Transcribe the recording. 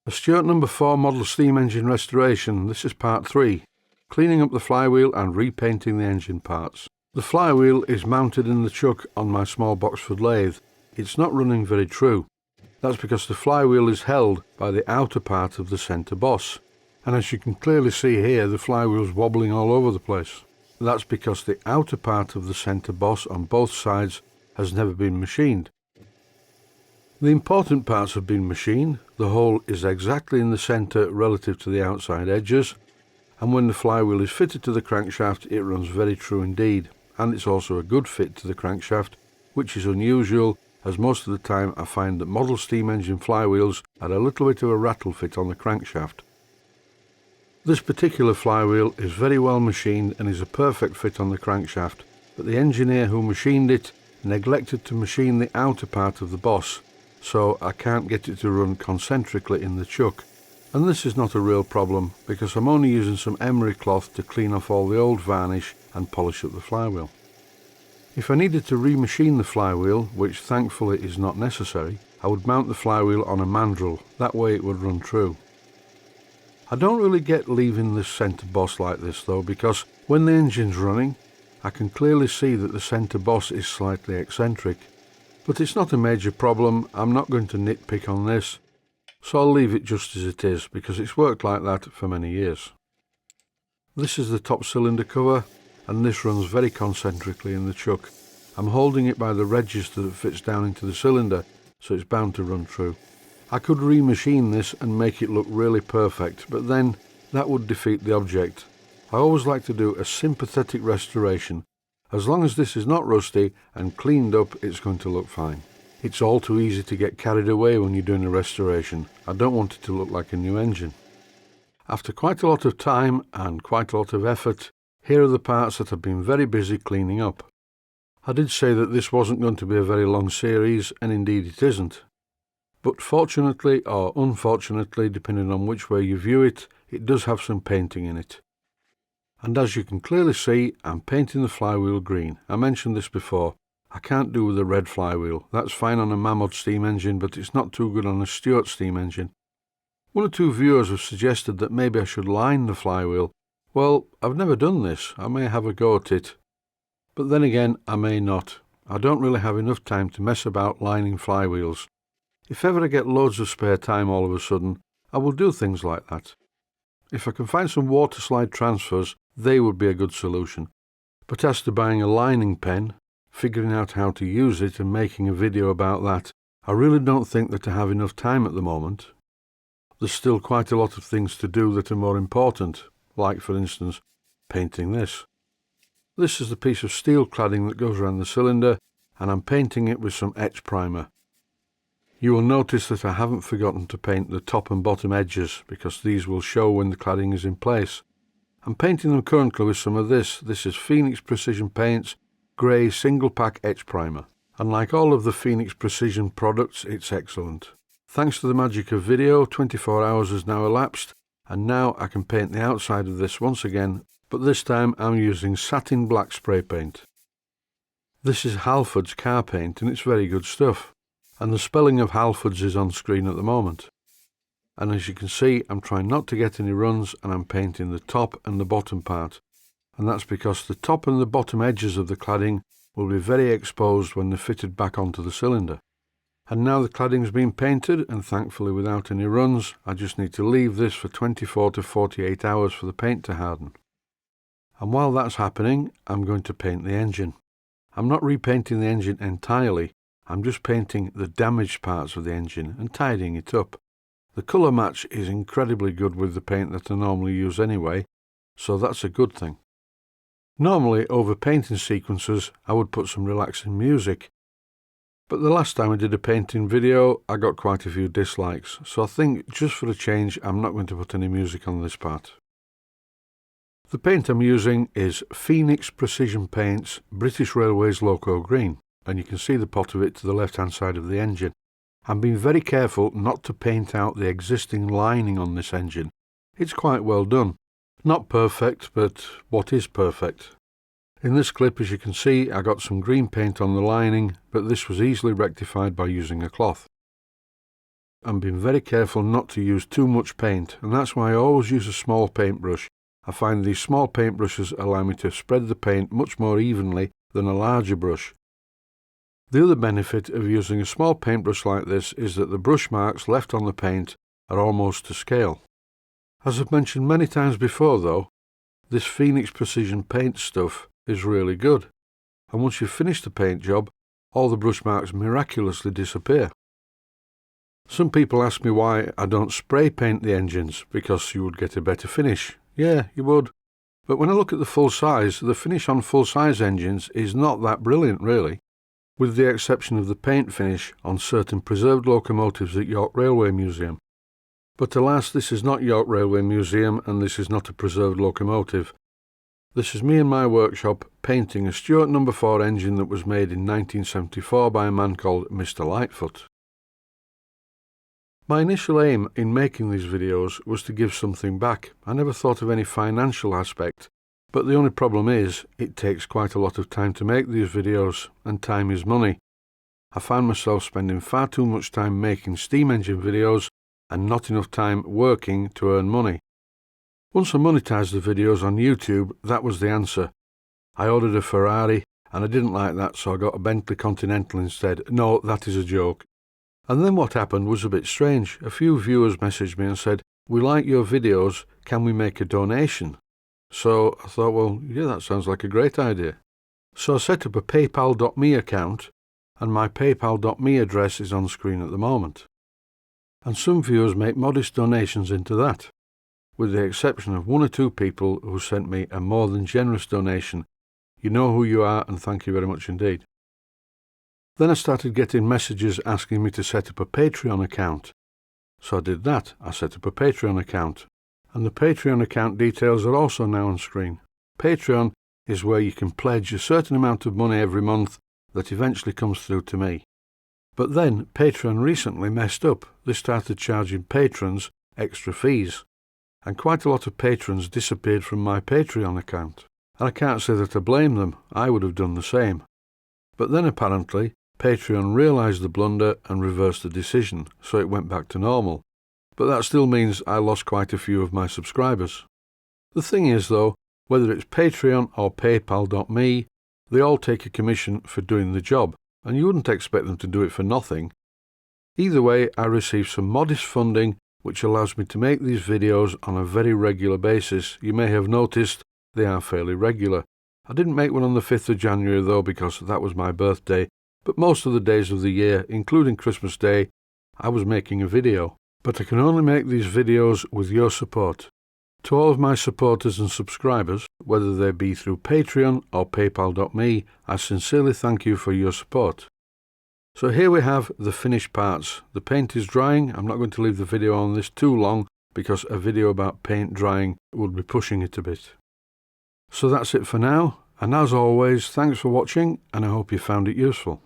A Stuart No. 4 model steam engine restoration. This is part 3. Cleaning up the flywheel and repainting the engine parts. The flywheel is mounted in the chuck on my small Boxford lathe. It's not running very true. That's because the flywheel is held by the outer part of the centre boss. And as you can clearly see here, the flywheel's wobbling all over the place. That's because the outer part of the centre boss on both sides has never been machined. The important parts have been machined. The hole is exactly in the centre relative to the outside edges, and when the flywheel is fitted to the crankshaft it runs very true indeed, and it's also a good fit to the crankshaft, which is unusual as most of the time I find that model steam engine flywheels had a little bit of a rattle fit on the crankshaft. This particular flywheel is very well machined and is a perfect fit on the crankshaft, but the engineer who machined it neglected to machine the outer part of the boss, so I can't get it to run concentrically in the chuck. And this is not a real problem because I'm only using some emery cloth to clean off all the old varnish and polish up the flywheel. If I needed to remachine the flywheel, which thankfully is not necessary, I would mount the flywheel on a mandrel, that way it would run true. I don't really get leaving this centre boss like this though, because when the engine's running I can clearly see that the centre boss is slightly eccentric. But it's not a major problem. I'm not going to nitpick on this, so I'll leave it just as it is because it's worked like that for many years. This is the top cylinder cover, and this runs very concentrically in the chuck. I'm holding it by the register that fits down into the cylinder, so it's bound to run true. I could remachine this and make it look really perfect, but then that would defeat the object. I always like to do a sympathetic restoration. As long as this is not rusty and cleaned up, it's going to look fine. It's all too easy to get carried away when you're doing a restoration. I don't want it to look like a new engine. After quite a lot of time and quite a lot of effort, here are the parts that I've been very busy cleaning up. I did say that this wasn't going to be a very long series, and indeed it isn't. But fortunately or unfortunately, depending on which way you view it, it does have some painting in it. And as you can clearly see, I'm painting the flywheel green. I mentioned this before. I can't do with a red flywheel. That's fine on a Mammoth steam engine, but it's not too good on a Stuart steam engine. One or two viewers have suggested that maybe I should line the flywheel. Well, I've never done this. I may have a go at it. But then again, I may not. I don't really have enough time to mess about lining flywheels. If ever I get loads of spare time all of a sudden, I will do things like that. If I can find some water slide transfers, they would be a good solution. But as to buying a lining pen, figuring out how to use it and making a video about that, I really don't think that I have enough time at the moment. There's still quite a lot of things to do that are more important, like for instance, painting this. This is the piece of steel cladding that goes around the cylinder, and I'm painting it with some etch primer. You will notice that I haven't forgotten to paint the top and bottom edges because these will show when the cladding is in place. I'm painting them currently with some of this. This is Phoenix Precision Paints grey single pack etch primer. And like all of the Phoenix Precision products, it's excellent. Thanks to the magic of video, 24 hours has now elapsed, and now I can paint the outside of this once again, but this time I'm using satin black spray paint. This is Halford's car paint and it's very good stuff. And the spelling of Halford's is on screen at the moment. And as you can see, I'm trying not to get any runs and I'm painting the top and the bottom part. And that's because the top and the bottom edges of the cladding will be very exposed when they're fitted back onto the cylinder. And now the cladding's been painted, and thankfully without any runs, I just need to leave this for 24 to 48 hours for the paint to harden. And while that's happening, I'm going to paint the engine. I'm not repainting the engine entirely, I'm just painting the damaged parts of the engine and tidying it up. The colour match is incredibly good with the paint that I normally use anyway, so that's a good thing. Normally over painting sequences I would put some relaxing music, but the last time I did a painting video I got quite a few dislikes, so I think just for a change I'm not going to put any music on this part. The paint I'm using is Phoenix Precision Paints British Railways Loco Green, and you can see the pot of it to the left hand side of the engine. I'm being very careful not to paint out the existing lining on this engine. It's quite well done. Not perfect, but what is perfect? In this clip, as you can see, I got some green paint on the lining, but this was easily rectified by using a cloth. and been very careful not to use too much paint, and that's why I always use a small paintbrush. I find these small paintbrushes allow me to spread the paint much more evenly than a larger brush. The other benefit of using a small paintbrush like this is that the brush marks left on the paint are almost to scale. As I've mentioned many times before though, this Phoenix Precision paint stuff is really good, and once you've finished the paint job, all the brush marks miraculously disappear. Some people ask me why I don't spray paint the engines, because you would get a better finish. Yeah, you would. But when I look at the full size, the finish on full size engines is not that brilliant really, with the exception of the paint finish on certain preserved locomotives at York Railway Museum. But alas, this is not York Railway Museum, and this is not a preserved locomotive. This is me in my workshop painting a Stuart No. 4 engine that was made in 1974 by a man called Mr. Lightfoot. My initial aim in making these videos was to give something back. I never thought of any financial aspect, but the only problem is it takes quite a lot of time to make these videos, and time is money. I found myself spending far too much time making steam engine videos and not enough time working to earn money. Once I monetised the videos on YouTube, that was the answer. I ordered a Ferrari, and I didn't like that, so I got a Bentley Continental instead. No, that is a joke. And then what happened was a bit strange. A few viewers messaged me and said, "We like your videos, can we make a donation?" So I thought, well, yeah, that sounds like a great idea. So I set up a paypal.me account, and my paypal.me address is on screen at the moment. And some viewers make modest donations into that, with the exception of one or two people who sent me a more than generous donation. You know who you are, and thank you very much indeed. Then I started getting messages asking me to set up a Patreon account. So I did that. I set up a Patreon account. And the Patreon account details are also now on screen. Patreon is where you can pledge a certain amount of money every month that eventually comes through to me. But then Patreon recently messed up. They started charging patrons extra fees, and quite a lot of patrons disappeared from my Patreon account. And I can't say that I blame them. I would have done the same. But then apparently Patreon realised the blunder and reversed the decision, so it went back to normal. But that still means I lost quite a few of my subscribers. The thing is though, whether it's Patreon or paypal.me, they all take a commission for doing the job, and you wouldn't expect them to do it for nothing. Either way, I receive some modest funding which allows me to make these videos on a very regular basis. You may have noticed they are fairly regular. I didn't make one on the 5th of January though, because that was my birthday, but most of the days of the year, including Christmas Day, I was making a video. But I can only make these videos with your support. To all of my supporters and subscribers, whether they be through Patreon or paypal.me, I sincerely thank you for your support. So here we have the finished parts. The paint is drying. I'm not going to leave the video on this too long, because a video about paint drying would be pushing it a bit. So that's it for now, and as always, thanks for watching, and I hope you found it useful.